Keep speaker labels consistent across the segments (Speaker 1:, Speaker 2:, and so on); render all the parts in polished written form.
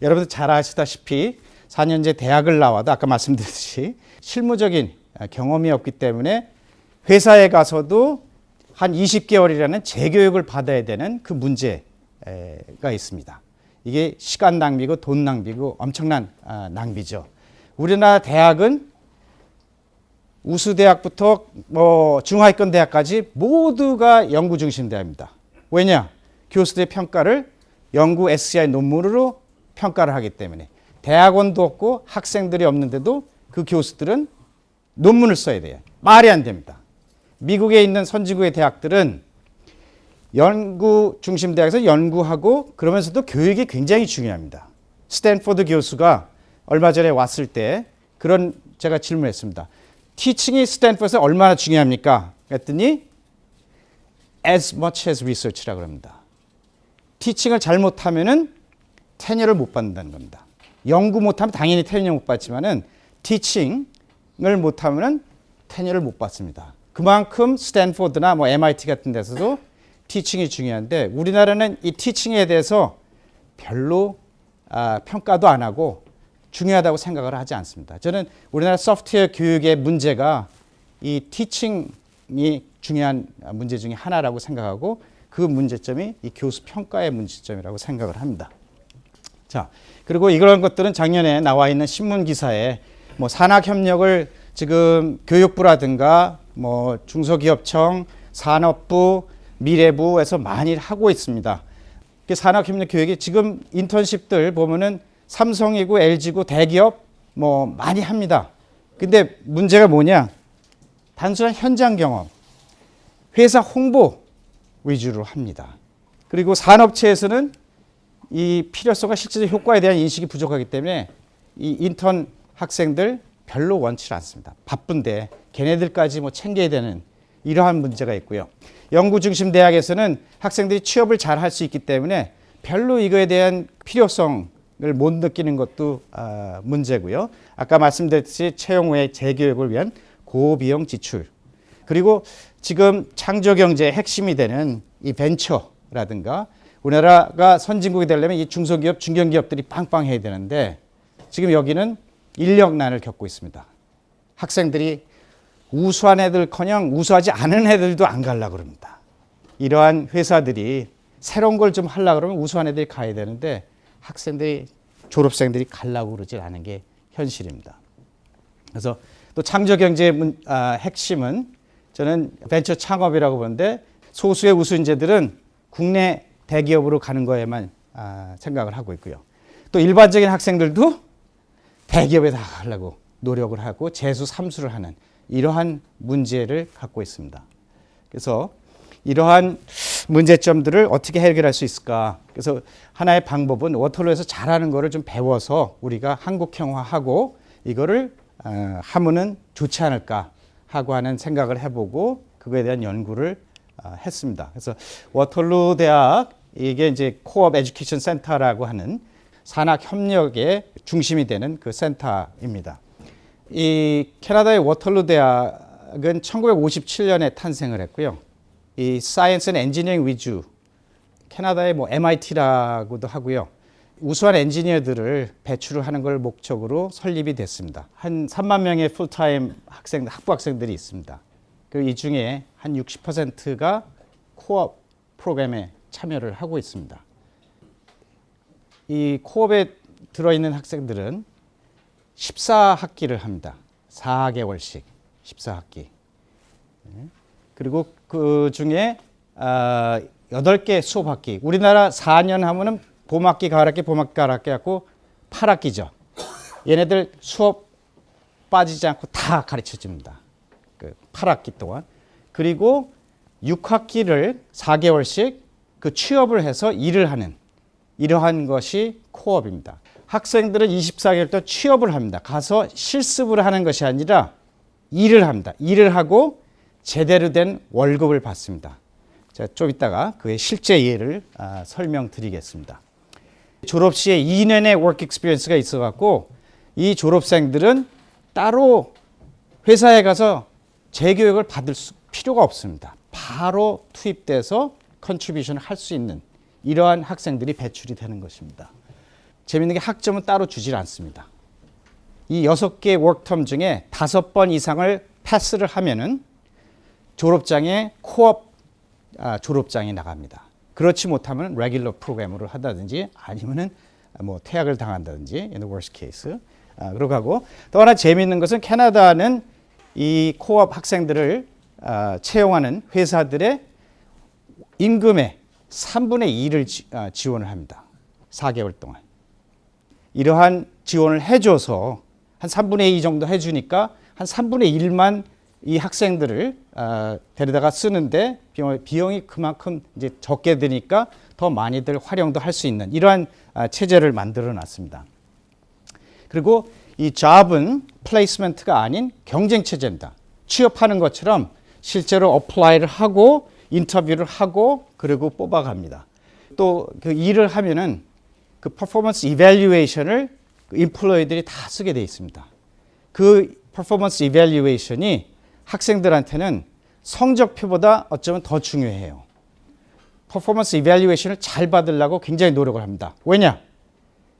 Speaker 1: 여러분들 잘 아시다시피 4년제 대학을 나와도 아까 말씀드렸듯이 실무적인 경험이 없기 때문에 회사에 가서도 한 20개월이라는 재교육을 받아야 되는 그 문제가 있습니다. 이게 시간 낭비고 돈 낭비고 엄청난 낭비죠. 우리나라 대학은 우수대학부터 중하위권 대학까지 모두가 연구 중심 대학입니다. 왜냐? 교수들의 평가를 연구 SCI 논문으로 평가를 하기 때문에 대학원도 없고 학생들이 없는데도 그 교수들은 논문을 써야 돼요. 말이 안 됩니다. 미국에 있는 선진국의 대학들은 연구 중심 대학에서 연구하고 그러면서도 교육이 굉장히 중요합니다. 스탠포드 교수가 얼마 전에 왔을 때 그런 제가 질문했습니다. 티칭이 스탠포드에서 얼마나 중요합니까? 그랬더니 as much as research라고 합니다. 티칭을 잘못하면은 테너를 못 받는다는 겁니다. 연구 못하면 당연히 테너 못 받지만은 티칭을 못하면은 테너를 못 받습니다. 그만큼 스탠포드나 MIT 같은 데서도 티칭이 중요한데 우리나라는 이 티칭에 대해서 별로 평가도 안 하고 중요하다고 생각을 하지 않습니다. 저는 우리나라 소프트웨어 교육의 문제가 이 티칭이 중요한 문제 중에 하나라고 생각하고 그 문제점이 이 교수 평가의 문제점이라고 생각을 합니다. 자, 그리고 이런 것들은 작년에 나와 있는 신문 기사에 산학협력을 지금 교육부라든가 중소기업청, 산업부, 미래부에서 많이 하고 있습니다. 산학협력 교육이 지금 인턴십들 보면은 삼성이고 LG고 대기업 많이 합니다. 근데 문제가 뭐냐? 단순한 현장 경험, 회사 홍보 위주로 합니다. 그리고 산업체에서는 이 필요성과 실질적 효과에 대한 인식이 부족하기 때문에 이 인턴 학생들 별로 원치 않습니다. 바쁜데 걔네들까지 챙겨야 되는 이러한 문제가 있고요. 연구 중심 대학에서는 학생들이 취업을 잘 할 수 있기 때문에 별로 이거에 대한 필요성을 못 느끼는 것도 문제고요. 아까 말씀드렸듯이 채용 후의 재교육을 위한 고비용 지출. 그리고 지금 창조경제의 핵심이 되는 이 벤처라든가 우리나라가 선진국이 되려면 이 중소기업, 중견기업들이 빵빵해야 되는데 지금 여기는 인력난을 겪고 있습니다. 학생들이 우수한 애들커녕 우수하지 않은 애들도 안 가려고 그럽니다. 이러한 회사들이 새로운 걸 좀 하려고 그러면 우수한 애들이 가야 되는데 학생들이, 졸업생들이 가려고 그러지 않은 게 현실입니다. 그래서 또 창조경제의 핵심은 저는 벤처 창업이라고 보는데 소수의 우수 인재들은 국내 대기업으로 가는 거에만 생각을 하고 있고요. 또 일반적인 학생들도 대기업에 다 가려고 노력을 하고 재수 삼수를 하는 이러한 문제를 갖고 있습니다. 그래서 이러한 문제점들을 어떻게 해결할 수 있을까? 그래서 하나의 방법은 워털루에서 잘하는 거를 좀 배워서 우리가 한국형화하고 이거를 하면은 좋지 않을까 하고 하는 생각을 해보고 그거에 대한 연구를 했습니다. 그래서 워털루 대학 이게 이제 코업 에듀케이션 센터라고 하는 산학 협력의 중심이 되는 그 센터입니다. 이 캐나다의 워털루 대학은 1957년에 탄생을 했고요. 이 사이언스 앤 엔지니어링 위주, 캐나다의 MIT라고도 하고요. 우수한 엔지니어들을 배출을 하는 걸 목적으로 설립이 됐습니다. 한 3만 명의 풀타임 학부 학생들이 있습니다. 이 중에 한 60%가 코업 프로그램에 참여를 하고 있습니다. 이 코업에 들어있는 학생들은 14학기를 합니다. 4개월씩 14학기. 그리고 그 중에 8개 수업학기. 우리나라 4년 하면은 봄학기, 가을학기, 봄학기, 가을학기 하고 8학기죠. 얘네들 수업 빠지지 않고 다 가르쳐 줍니다. 그 8학기 동안. 그리고 6학기를 4개월씩 그 취업을 해서 일을 하는 이러한 것이 코업입니다. 학생들은 24개월 동안 취업을 합니다. 가서 실습을 하는 것이 아니라 일을 합니다. 일을 하고 제대로 된 월급을 받습니다. 제가 좀 이따가 그의 실제 예를 설명드리겠습니다. 졸업 시에 2년의 워크 익스피리언스가 있어갖고 이 졸업생들은 따로 회사에 가서 재교육을 받을 필요가 없습니다. 바로 투입돼서 컨트리뷰션을 할 수 있는 이러한 학생들이 배출이 되는 것입니다. 재밌는 게 학점은 따로 주질 않습니다. 이 6개의 워크텀 중에 5번 이상을 패스를 하면은 졸업장에 코업 졸업장이 나갑니다. 그렇지 못하면 레귤러 프로그램으로 한다든지 아니면은 뭐 퇴학을 당한다든지 in the worst case. 그러고 하고 또 하나 재미있는 것은 캐나다는 이 코업 학생들을 채용하는 회사들의 임금의 3분의 2를 지원을 합니다. 4개월 동안. 이러한 지원을 해줘서 한 3분의 2 정도 해주니까 한 3분의 1만 이 학생들을 데려다가 쓰는데 비용이 그만큼 이제 적게 드니까 더 많이들 활용도 할 수 있는 이러한 체제를 만들어 놨습니다. 그리고 이 잡은 플레이스먼트가 아닌 경쟁 체제입니다. 취업하는 것처럼 실제로 어플라이를 하고 인터뷰를 하고 그리고 뽑아갑니다. 또 그 일을 하면은 그 퍼포먼스 이밸류에이션을 임플로이들이 다 쓰게 돼 있습니다. 그 퍼포먼스 이밸류에이션이 학생들한테는 성적표보다 어쩌면 더 중요해요. 퍼포먼스 이밸류에이션을 잘 받으려고 굉장히 노력을 합니다. 왜냐?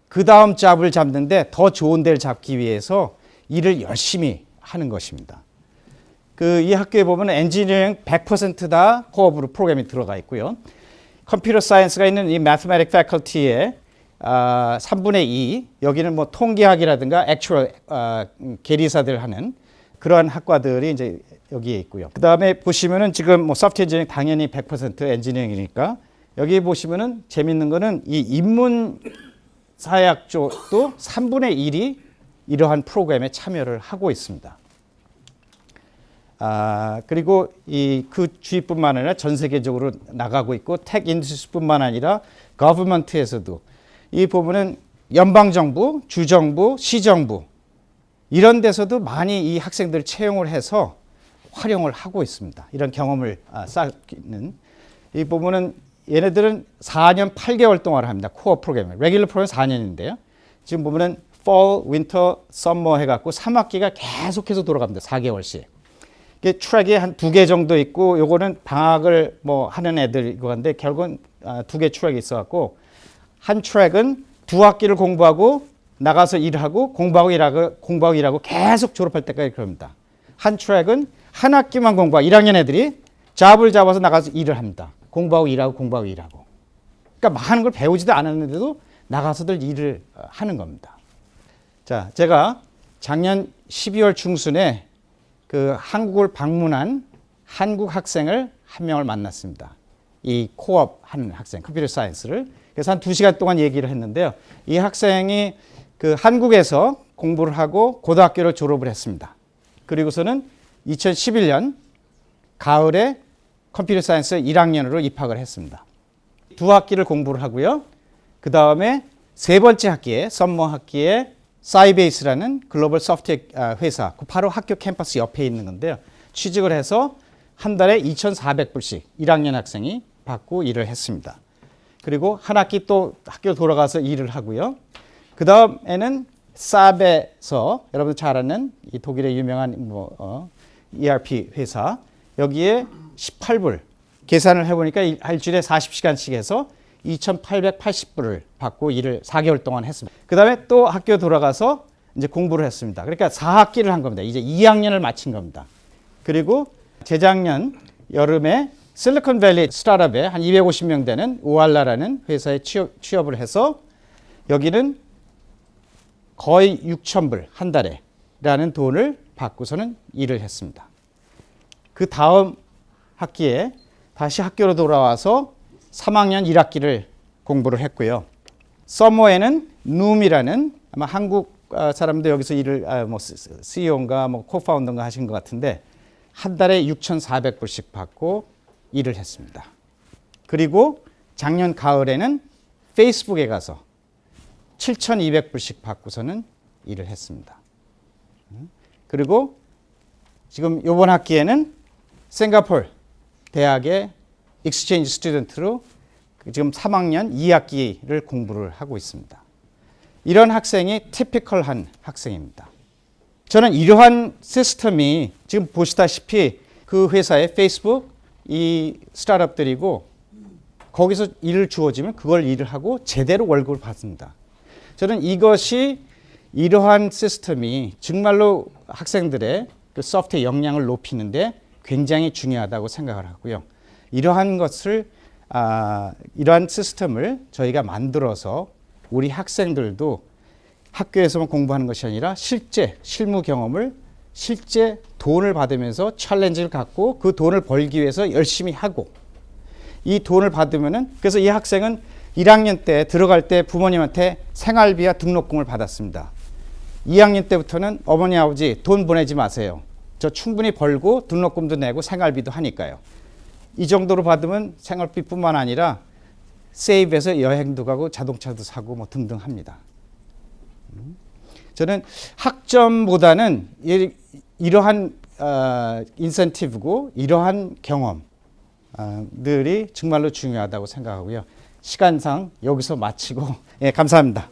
Speaker 1: 그 다음 잡을 잡는데 더 좋은 데를 잡기 위해서 일을 열심히 하는 것입니다. 이 학교에 보면 엔지니어링 100% 다 코업으로 프로그램이 들어가 있고요. 컴퓨터 사이언스가 있는 이 매스매틱 패컬티에 3분의 2, 여기는 뭐 통계학이라든가 액츄얼 계리사들 하는 그러한 학과들이 이제 여기에 있고요. 그 다음에 보시면은 지금 뭐 소프트 엔지니어링 당연히 100% 엔지니어링이니까 여기 보시면은 재밌는 거는 이 인문사회학 쪽도 3분의 1이 이러한 프로그램에 참여를 하고 있습니다. 그리고 그 주위뿐만 아니라 전 세계적으로 나가고 있고 텍 인더스트리뿐만 아니라 거버먼트에서도 이 부분은 연방정부, 주정부, 시정부 이런 데서도 많이 이 학생들을 채용을 해서 활용을 하고 있습니다. 이런 경험을 쌓는 이 부분은 얘네들은 4년 8개월 동안 합니다. 코어 프로그램. 레귤러 프로그램 4년인데요. 지금 보면은 fall, winter, summer 해갖고 3학기가 계속해서 돌아갑니다. 4개월씩. 이게 트랙이 한 2개 정도 있고 요거는 방학을 뭐 하는 애들이고 한데 결국은 2개 트랙이 있어갖고 한 트랙은 2학기를 공부하고 나가서 일하고 공부하고 일하고 계속 졸업할 때까지 그럽니다. 한 트랙은 한 학기만 공부하고 1학년 애들이 잡을 잡아서 나가서 일을 합니다. 공부하고 일하고. 그러니까 많은 걸 배우지도 않았는데도 나가서들 일을 하는 겁니다. 자, 제가 작년 12월 중순에 그 한국을 방문한 한국 학생을 한 명을 만났습니다. 이 코업 하는 학생, 컴퓨터 사이언스를. 그래서 한 2시간 동안 얘기를 했는데요. 이 학생이 그 한국에서 공부를 하고 고등학교를 졸업을 했습니다. 그리고서는 2011년 가을에 컴퓨터 사이언스 1학년으로 입학을 했습니다. 2학기를 공부를 하고요. 그 다음에 3번째 학기에, 썸머 학기에 사이베이스라는 글로벌 소프트웨어 회사, 바로 학교 캠퍼스 옆에 있는 건데요. 취직을 해서 한 달에 2,400불씩 1학년 학생이 받고 일을 했습니다. 그리고 한 학기 또 학교 돌아가서 일을 하고요. 그 다음에는 삽에서 여러분 잘 아는 이 독일의 유명한 ERP 회사 여기에 18불 계산을 해보니까 일주일에 40시간씩 해서 2,880불을 받고 일을 4개월 동안 했습니다. 그 다음에 또 학교 돌아가서 이제 공부를 했습니다. 그러니까 4학기를 한 겁니다. 이제 2학년을 마친 겁니다. 그리고 재작년 여름에 실리콘밸리 스타트업에 한 250명 되는 우알라라는 회사에 취업을 해서 여기는 거의 6,000불 한 달에 라는 돈을 받고서는 일을 했습니다. 그 다음 학기에 다시 학교로 돌아와서 3학년 1학기를 공부를 했고요. 서머에는 눔이라는 아마 한국 사람도 여기서 일을 CEO인가 코파운더인가 하신 것 같은데 한 달에 6,400불씩 받고 일을 했습니다. 그리고 작년 가을에는 페이스북에 가서 7,200불씩 받고서는 일을 했습니다. 그리고 지금 이번 학기에는 싱가포르 대학의 익스체인지 스튜던트로 지금 3학년 2학기를 공부를 하고 있습니다. 이런 학생이 티피컬한 학생입니다. 저는 이러한 시스템이 지금 보시다시피 그 회사의 페이스북 이 스타트업들이고 거기서 일을 주어지면 그걸 일을 하고 제대로 월급을 받습니다. 저는 이것이 이러한 시스템이 정말로 학생들의 그 소프트웨어 역량을 높이는데 굉장히 중요하다고 생각을 하고요. 이러한 것을 이러한 시스템을 저희가 만들어서 우리 학생들도 학교에서만 공부하는 것이 아니라 실제 실무 경험을 실제 돈을 받으면서 챌린지를 갖고 그 돈을 벌기 위해서 열심히 하고 이 돈을 받으면은 그래서 이 학생은 1학년 때 들어갈 때 부모님한테 생활비와 등록금을 받았습니다. 2학년 때부터는 어머니 아버지 돈 보내지 마세요. 저 충분히 벌고 등록금도 내고 생활비도 하니까요. 이 정도로 받으면 생활비뿐만 아니라 세이브해서 여행도 가고 자동차도 사고 뭐 등등 합니다. 저는 학점보다는 이러한 인센티브고 이러한 경험들이 정말로 중요하다고 생각하고요. 시간상 여기서 마치고 감사합니다.